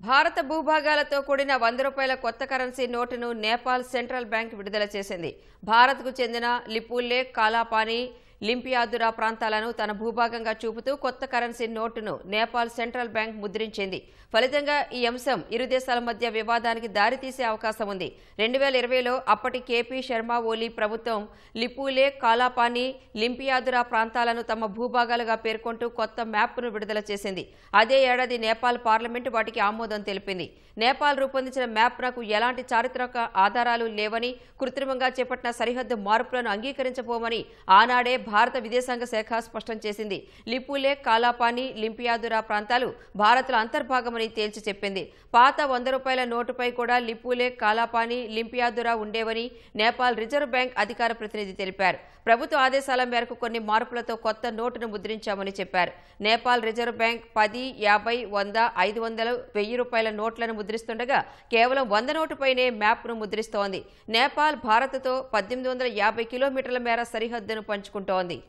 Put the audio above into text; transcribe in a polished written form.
భారత భూభాగాలతో కూడిన 100 రూపాయల కొత్త కరెన్సీ నోటును నేపాల్ సెంట్రల్ బ్యాంక్ విడుదల చేసింది. భారత్కు చెందిన లిపులేఖ్, కాలాపానీ, లింపియాదురా ప్రాంతాలను తన భూభాగంగా చూపుతూ కొత్త కరెన్సీ నోటును నేపాల్ సెంట్రల్ బ్యాంక్ ముద్రించింది. ఫలితంగా ఈ అంశం ఇరు దేశాల మధ్య వివాదానికి దారితీసే అవకాశం ఉంది. 2020లో అప్పటి కేపీ శర్మ ఓలీ ప్రభుత్వం లిపులేఖ్, కాలాపానీ, లింపియాదురా ప్రాంతాలను తమ భూభాగాలుగా పేర్కొంటూ కొత్త మ్యాప్ను విడుదల చేసింది. అదే ఏడాది నేపాల్ పార్లమెంటు వాటికి ఆమోదం తెలిపింది. నేపాల్ రూపొందించిన మ్యాప్నకు ఎలాంటి చారిత్రక ఆధారాలు లేవని, కృత్రిమంగా చేపట్టిన సరిహద్దు మార్పులను అంగీకరించబోమని ఆనాడే భారత విదేశాంగ శాఖ స్పష్టం చేసింది. లిపులేఖ్, కాలాపానీ, లింపియాదురా ప్రాంతాలు భారత్లో అంతర్భాగమని తేల్చి చెప్పింది. పాత 100 రూపాయల నోటుపై కూడా లిపులేఖ్, కాలాపానీ, లింపియాదురా ఉండేవని నేపాల్ రిజర్వ్ బ్యాంక్ అధికార ప్రతినిధి తెలిపారు. ప్రభుత్వ ఆదేశాల మేరకు కొన్ని మార్పులతో కొత్త నోటును ముద్రించామని చెప్పారు. నేపాల్ రిజర్వ్ బ్యాంక్ 10, 50, 100, 500, 1000 రూపాయల నోట్లను ముద్రిస్తుండగా కేవలం 100 నోటుపైనే మ్యాప్ను ముద్రిస్తోంది. నేపాల్ భారత్తో 1850 కిలోమీటర్ల మేర సరిహద్దును పంచుకుంటోంది.